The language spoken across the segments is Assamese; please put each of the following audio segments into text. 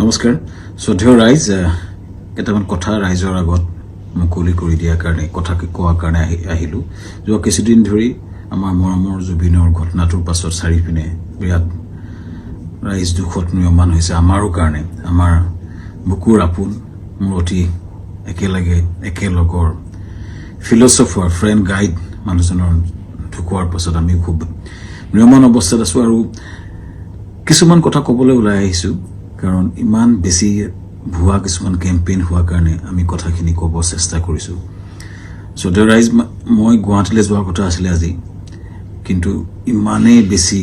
নমস্কাৰ শ্ৰদ্ধেয় ৰাইজ কেইটামান কথা ৰাইজৰ আগত মুকলি কৰি দিয়াৰ কাৰণে কথা কোৱাৰ কাৰণে আহিলো যোৱা কিছুদিন ধৰি আমাৰ মৰমৰ জুবিনৰ ঘটনাটোৰ পাছত চাৰিপিনে বিৰাট ৰাইজ দুখত নিয়মান হৈছে আমাৰো কাৰণে আমাৰ বুকুৰ আপোন মোৰ অতি একেলগৰ ফিলচফাৰ ফ্ৰেণ্ড গাইড মানুহজনৰ ঢুকোৱাৰ পাছত আমি খুব নিয়মান অৱস্থাত আছো আৰু কিছুমান কথা ক'বলৈ ওলাই আহিছো কাৰণ ইমান বেছি ভুৱা কিছুমান কেম্পেইন হোৱাৰ কাৰণে আমি কথাখিনি ক'ব চেষ্টা কৰিছো শ্ৰদ্ধেয় ৰাইজ মই গুৱাহাটীলৈ যোৱাৰ কথা আছিলে আজি কিন্তু ইমানেই বেছি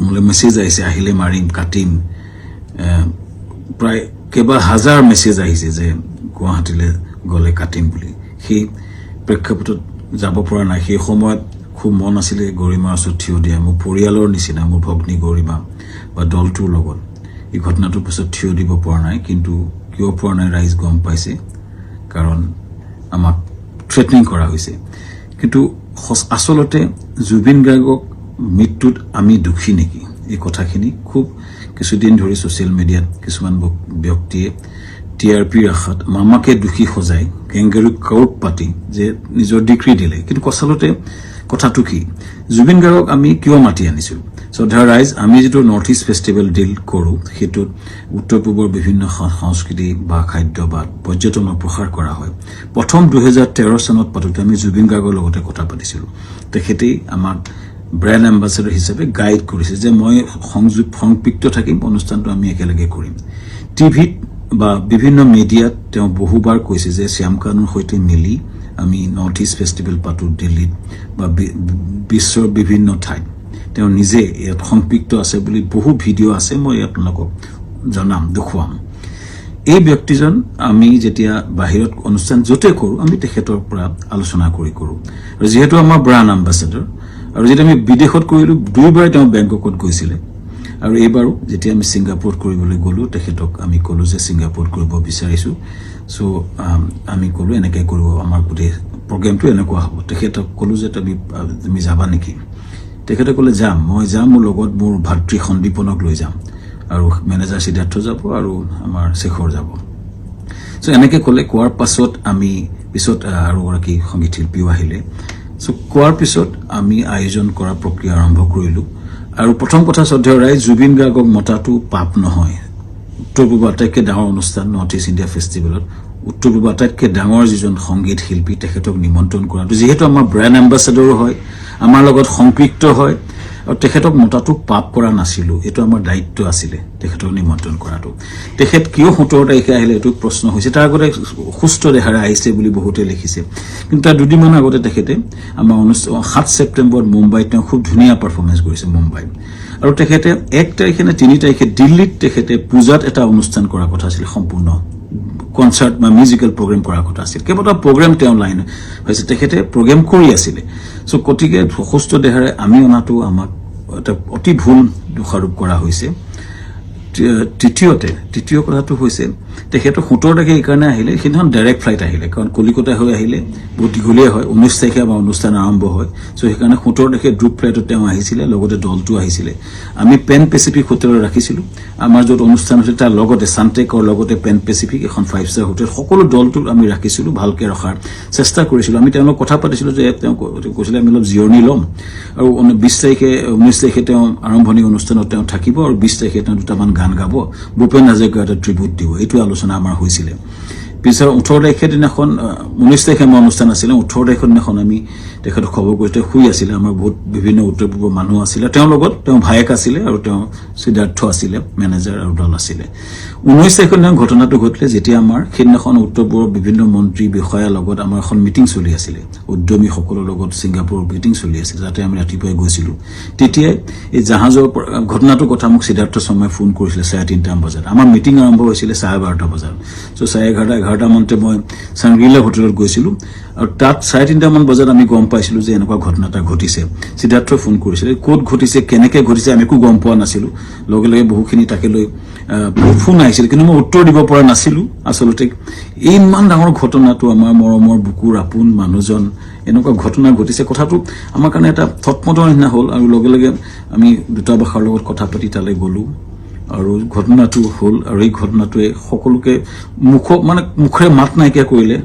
মোলৈ মেছেজ আহিছে আহিলে মাৰিম কাটিম প্ৰায় কেইবা হাজাৰ মেছেজ আহিছে যে গুৱাহাটীলৈ গ'লে কাটিম বুলি সেই প্ৰেক্ষাপটত যাব পৰা নাই সেই সময়ত খুব মন আছিলে গৰিমাৰ ওচৰত থিয় দিয়া মোৰ পৰিয়ালৰ নিচিনা মোৰ ভগ্নী গৰিমা বা দলটোৰ লগত এই ঘটনাটোৰ পিছত থিয় দিব পৰা নাই কিন্তু কিয় পৰা নাই ৰাইজ গম পাইছে কাৰণ আমাক থ্ৰেটনিং কৰা হৈছে কিন্তু আচলতে জুবিন গাৰ্গক মৃত্যুত আমি দুখী নেকি এই কথাখিনি খুব কিছুদিন ধৰি ছ'চিয়েল মিডিয়াত কিছুমান ব্যক্তিয়ে টিআৰপিৰ আশাত মামাকে দুখী সজাই কেংগেৰু কাউট পাতি যে নিজৰ ডিগ্ৰী দিলে কিন্তু আচলতে কথাটো কি জুবিন গাৰ্গক আমি কিয় মাতি আনিছো শ্ৰদ্ধা ৰাইজ আমি যেটো নৰ্থ ইষ্ট ফেষ্টিভেল ডিল কৰো হেতুত উত্তৰ পূবৰ বিভিন্ন সংস্কৃতি বা খাদ্য বা পৰ্যটনৰ প্ৰসাৰ কৰা হয় প্ৰথম 2013 চনত পাতোতে আমি জুবিন গাৰ্গৰ লগতে কথা পাতিছিলো তেখেতেই আমাক ব্ৰেণ্ড এম্বাসেডৰ হিচাপে গাইড কৰিছে যে মই সংযুক্ত থাকিম অনুষ্ঠানটো আমি একেলগে কৰিম টিভিত বা বিভিন্ন মিডিয়াত তেওঁ বহুবাৰ কৈছে যে শ্যামকানুৰ সৈতে মিলি আমি নৰ্থ ইষ্ট ফেষ্টিভেল পাতো দিল্লীত বা বিশ্বৰ বিভিন্ন ঠাইত তেওঁ নিজে ইয়াত সংপৃক্ত আছে বুলি বহু ভিডিঅ' আছে মই আপোনালোকক জনাম দেখুৱাম এই ব্যক্তিজন আমি যেতিয়া বাহিৰত অনুষ্ঠান যতে কৰো আমি তেখেতৰ পৰা আলোচনা কৰো আৰু যেহেতু আমাৰ ব্ৰাণ্ড এম্বাসেডৰ আৰু যেতিয়া আমি বিদেশত কৰিলো দুইবাৰ তেওঁ বেংককত গৈছিলে আৰু এইবাৰো যেতিয়া আমি ছিংগাপুৰত কৰিবলৈ গলো তেখেতক আমি কলো যে ছিংগাপুৰত কৰিব বিচাৰিছো সো আমি কলো এনেকৈ কৰিব আমাৰ গোটেই প্ৰগ্ৰামটো এনেকুৱা হ'ব তেখেতক কলো যে তুমি যাবা নেকি তেখেতে ক'লে যাম মই যাম মোৰ লগত মোৰ ভাতৃ সন্দীপনক লৈ যাম আৰু মেনেজাৰ সিদ্ধাৰ্থ যাব আৰু আমাৰ শেখৰ যাব সো এনেকৈ ক'লে কোৱাৰ পাছত আমি পিছত আৰু গৰাকী সংগীত শিল্পীও আহিলে সো কোৱাৰ পিছত আমি আয়োজন কৰা প্ৰক্ৰিয়া আৰম্ভ কৰিলো আৰু প্ৰথম কথা শ্ৰদ্ধেয় ৰাইজ জুবিন গাৰ্গক মতাটো পাপ নহয় উত্তৰ পূবৰ আটাইতকৈ ডাঙৰ অনুষ্ঠান নৰ্থ ইষ্ট ইণ্ডিয়া ফেষ্টিভেলত উত্তৰ পূবৰ আটাইতকৈ ডাঙৰ যিজন সংগীত শিল্পী তেখেতক নিমন্ত্ৰণ কৰাটো যিহেতু আমাৰ ব্ৰেণ্ড এম্বাসেডৰো হয় আমাৰ লগত সংপৃক্ত হয় আৰু তেখেতক মতাটো পাপ কৰা নাছিলো এটো আমাৰ দায়িত্ব আছিলে তেখেতক নিমন্ত্ৰণ কৰাটো তেখেত কিয় 17 তাৰিখে আহিলে এটো প্ৰশ্ন হৈছে তাৰ আগতে সুস্থ দেহাৰে আহিছে বুলি বহুতে লিখিছে কিন্তু তাৰ দুদিনমান আগতে তেখেতে আমাৰ 7 ছেপ্টেম্বৰত মুম্বাইত খুব ধুনীয়া পাৰফৰ্মেন্স কৰিছে মুম্বাইত আৰু তেখেতে 1 তাৰিখে নে 3 তাৰিখে দিল্লীত তেখেতে পূজাত এটা অনুষ্ঠান কৰাৰ কথা আছিল সম্পূৰ্ণ কনসাৰ্ট বা মিউজিক্যাল প্ৰগ্ৰাম কৰাৰ কথা আছিল কেৱল প্ৰগ্ৰাম তেওঁ লাইন হৈছে তেখেতে প্ৰগ্ৰাম কৰি আছিল সো কটিকে সুস্থ দেহাৰে আমি অনাটো আমাক এটা অতি ভুল দোষাৰোপ কৰা হৈছে তৃতীয় কথাটো হৈছে তেখেতে 17 তাৰিখে এই কাৰণে আহিলে সেইদিনাখন ডাইৰেক্ট ফ্লাইট আহিলে কাৰণ কলিকতা হৈ আহিলে বহুত দীঘলীয়া হয় 19 তাৰিখে আমাৰ অনুষ্ঠান আৰম্ভ হয় সো সেইকাৰণে 17 তাৰিখে গ্ৰুপ ফ্লাইটত তেওঁ আহিছিলে লগতে দলটো আহিছিলে আমি পেন পেচিফিক হোটেলত ৰাখিছিলো আমাৰ য'ত অনুষ্ঠান হৈছিল তাৰ লগতে সানটেকৰ লগতে পেন পেচিফিক এখন 5 ষ্টাৰ হোটেল সকলো দলটো আমি ৰাখিছিলো ভালকে ৰখাৰ চেষ্টা কৰিছিলো আমি তেওঁলোকক কথা পাতিছিলো যে তেওঁ কৈছিলে আমি অলপ জিৰণি ল'ম আৰু 20 তাৰিখে 19 তাৰিখে তেওঁ আৰম্ভণি অনুষ্ঠানত তেওঁ থাকিব আৰু 20 তাৰিখে তেওঁ দুটামান গান গাব ভূপেন হাজৰিকাৰ এটা ট্ৰিবিউট দিব এইটো আলোচনা আমাৰ হৈছিলে পিছৰ 18 তাৰিখে দিনাখন 19 তাৰিখে আমাৰ অনুষ্ঠান আছিল 18 তাৰিখৰ দিনাখন আমি তেখেতক খবৰ কৰিতে শুই আছিল আমাৰ বহুত বিভিন্ন উত্তৰ পূবৰ মানুহ আছিল তেওঁৰ লগত তেওঁ ভায়েক আছিল আৰু তেওঁ সিদ্ধাৰ্থ আছিল মেনেজাৰ আৰু দল আছিল 19 তাৰিখৰ দিনা ঘটনাটো ঘটিলে যেতিয়া আমাৰ সেইদিনাখন উত্তৰ পূবৰ বিভিন্ন মন্ত্ৰী বিষয়াৰ লগত আমাৰ এখন মিটিং চলি আছিল উদ্যমী সকলৰ লগত ছিংগাপুৰৰ মিটিং চলি আছিল যাতে আমি ৰাতিপুৱাই গৈছিলো তেতিয়া এই জাহাজৰ ঘটনাটোৰ কথা মোক সিদ্ধাৰ্থ শৰ্মাই ফোন কৰিছিল 3:30 বজাত আমাৰ মিটিং আৰম্ভ হৈছিল 12:30 বজাত সো 11:30 মানতে মই সাংগ্ৰিলা হোটেলত গৈছিলো আৰু তাত 3:30 মান বজাত আমি গম পাইছিলো যে এনেকুৱা ঘটনা এটা ঘটিছে সিদ্ধাৰ্থ ফোন কৰিছিল ক'ত ঘটিছে কেনেকৈ ঘটিছে আমি একো গম পোৱা নাছিলো লগে লগে বহুখিনি তাকে লৈ ফোন আহিছিল কিন্তু মই উত্তৰ দিব পৰা নাছিলো আচলতে ইমান ডাঙৰ ঘটনাটো আমাৰ মৰমৰ বুকুৰ আপোন মানুহজন এনেকুৱা ঘটনা ঘটিছে কথাটো আমাৰ কাৰণে এটা থটমটৰ নিচিনা হ'ল আৰু লগে লগে আমি দুটা ভাষাৰ লগত কথা পাতি তালৈ গ'লো আৰু ঘটনাটো হ'ল আৰু এই ঘটনাটোৱে সকলোকে মুখেৰে মাত নাইকিয়া কৰিলে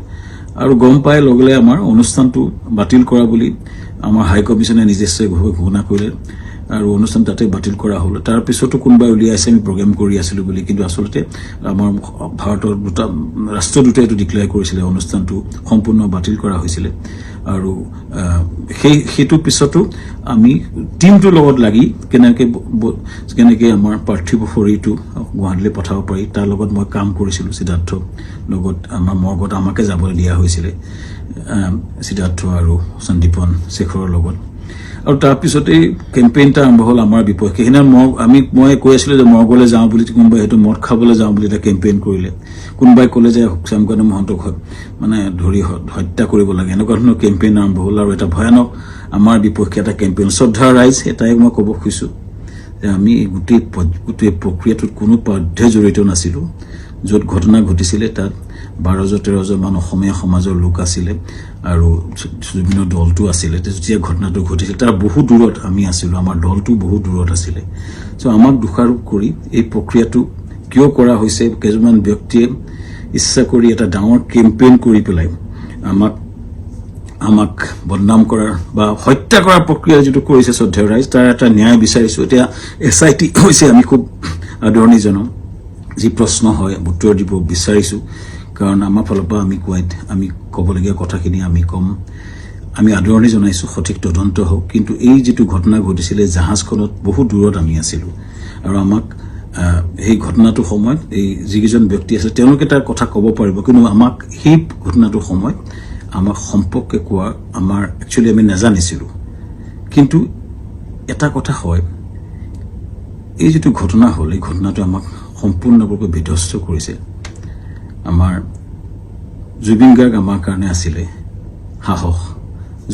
আৰু গম পাই লগলে আমাৰ অনুষ্ঠানটো বাতিল কৰা বুলি আমাৰ হাই কমিছনে নিজস্বভাৱে ঘোষণা কৰিলে আৰু অনুষ্ঠান তাতে বাতিল কৰা হ'ল তাৰ পিছতো কোনোবাই উলিয়াইছে আমি প্ৰগ্ৰাম কৰি আছিলোঁ বুলি কিন্তু আচলতে আমাৰ ভাৰতৰ ৰাষ্ট্ৰদূতাই এইটো ডিক্লেয়াৰ কৰিছিলে অনুষ্ঠানটো সম্পূৰ্ণ বাতিল কৰা হৈছিলে আৰু সেইটো পিছতো আমি টিমটোৰ লগত লাগি কেনেকৈ আমাৰ পাৰ্থিৱ শৰীৰটো গুৱাহাটীলৈ পঠাব পাৰি তাৰ লগত মই কাম কৰিছিলোঁ সিদ্ধাৰ্থ লগত আমাৰ মৰ্গত আমাকে যাবলৈ দিয়া হৈছিলে সিদ্ধাৰ্থ আৰু সন্দীপন শেখৰৰ লগত আৰু তাৰপিছতে কেম্পেইনটা আৰম্ভ হ'ল আমাৰ বিপক্ষে সেইদিনা মই কৈ আছিলোঁ যে মৰ্গলৈ যাওঁ বুলি কোনোবাই সেইটো মদ খাবলৈ যাওঁ বুলি এটা কেম্পেইন কৰিলে কোনোবাই ক'লে যে শ্যামকান্ত মহন্তক ধৰি হত্যা কৰিব লাগে এনেকুৱা ধৰণৰ কেম্পেইন আৰম্ভ হ'ল আৰু এটা ভয়ানক আমাৰ বিপক্ষে এটা কেম্পেইন শ্ৰদ্ধা ৰাইজ এটাই মই ক'ব খুজিছোঁ যে আমি গোটেই প্ৰক্ৰিয়াটোত কোনো পধ্যে জড়িত নাছিলোঁ য'ত ঘটনা ঘটিছিলে তাত 12-13জন মান অসমীয়া সমাজৰ লোক আছিলে আৰু বিভিন্ন দলটো আছিলে যেতিয়া ঘটনাটো ঘটিছিল তাৰ বহু দূৰত আমি আছিলোঁ আমাৰ দলটো বহু দূৰত আছিলে চ' আমাক দোষাৰোপ কৰি এই প্ৰক্ৰিয়াটো কিয় কৰা হৈছে কেইজনমান ব্যক্তিয়ে ইচ্ছা কৰি এটা ডাঙৰ কেম্পেইন কৰি পেলাই আমাক বদনাম কৰাৰ বা হত্যা কৰাৰ প্ৰক্ৰিয়া যিটো কৰিছে শ্ৰদ্ধেয় ৰাইজ তাৰ এটা ন্যায় বিচাৰিছোঁ এতিয়া SIT হৈছে আমি খুব আদৰণি জনাম যি প্ৰশ্ন হয় উত্তৰ দিব বিচাৰিছোঁ কাৰণ আমাৰ ফালৰ পৰা আমি ক'বলগীয়া কথাখিনি আমি কম আমি আদৰণি জনাইছোঁ সঠিক তদন্ত হওক কিন্তু এই যিটো ঘটনা ঘটিছিলে জাহাজখনত বহু দূৰত আমি আছিলোঁ আৰু আমাক এই ঘটনাটোৰ সময়ত এই যিকেইজন ব্যক্তি আছে তেওঁলোকে তাৰ কথা ক'ব পাৰিব কিন্তু আমাক সেই ঘটনাটোৰ সময়ত আমাক সম্পৰ্কে কোৱা আমাৰ একচুৱেলি আমি নাজানিছিলোঁ কিন্তু এটা কথা হয় এই যিটো ঘটনা হ'ল এই ঘটনাটো আমাক সম্পূৰ্ণৰূপে বিধ্বস্ত কৰিছে আমাৰ জুবিন গাৰ্গ আমাৰ কাৰণে আছিলে সাহস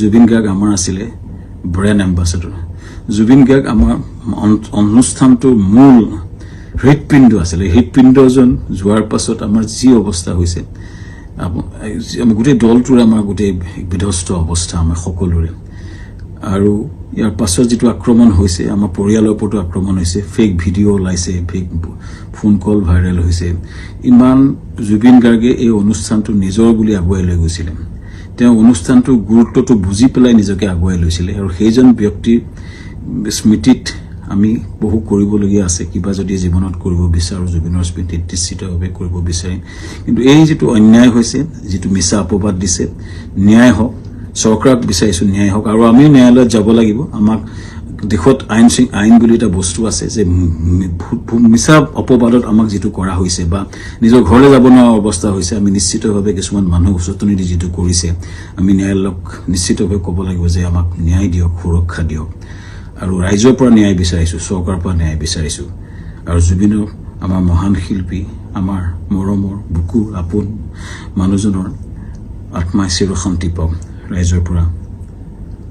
জুবিন গাৰ্গ আমাৰ আছিলে ব্ৰেণ্ড এম্বাছাডৰ জুবিন গাৰ্গ আমাৰ অনুষ্ঠানটোৰ মূল হৃদপিণ্ড আছিলে হৃদপিণ্ডজন যোৱাৰ পাছত আমাৰ যি অৱস্থা হৈছে গোটেই দলটোৰ আমাৰ গোটেই বিধ্বস্ত অৱস্থা আমাৰ সকলোৰে আৰু ইয়াৰ পাছত যিটো আক্ৰমণ হৈছে আমাৰ পৰিয়ালৰ ওপৰতো আক্ৰমণ হৈছে ফেক ভিডিঅ' ওলাইছে ফেক ফোন কল ভাইৰেল হৈছে ইমান জুবিন গাৰ্গে এই অনুষ্ঠানটো নিজৰ বুলি আগুৱাই লৈ গৈছিলে তেওঁ অনুষ্ঠানটোৰ গুৰুত্বটো বুজি পেলাই নিজকে আগুৱাই লৈছিলে আৰু সেইজন ব্যক্তিৰ স্মৃতিত আমি বহু কৰিবলগীয়া আছে কিবা যদি জীৱনত কৰিব বিচাৰোঁ জুবিনৰ স্মৃতিত নিশ্চিতভাৱে কৰিব বিচাৰিম কিন্তু এই যিটো অন্যায় হৈছে যিটো মিছা অপবাদ দিছে ন্যায় হওক চৰকাৰক বিচাৰিছোঁ ন্যায় হওক আৰু আমিও ন্যায়ালয়ত যাব লাগিব আমাক দেশত আইন বুলি এটা বস্তু আছে যে মিছা অপবাদত আমাক যিটো কৰা হৈছে বা নিজৰ ঘৰলৈ যাব নোৱাৰা অৱস্থা হৈছে আমি নিশ্চিতভাৱে কিছুমান মানুহ উচতনি দি যিটো কৰিছে আমি ন্যায়ালয়ক নিশ্চিতভাৱে ক'ব লাগিব যে আমাক ন্যায় দিয়ক সুৰক্ষা দিয়ক আৰু ৰাইজৰ পৰা ন্যায় বিচাৰিছোঁ চৰকাৰৰ পৰা ন্যায় বিচাৰিছোঁ আৰু জুবিনৰ আমাৰ মহান শিল্পী আমাৰ মৰমৰ বুকুৰ আপোন মানুহজনৰ আত্মাই চিৰশান্তি পাওক ৰাইজৰ পৰা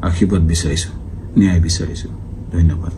আশীৰ্বাদ বিচাৰিছোঁ ন্যায় বিচাৰিছোঁ ধন্যবাদ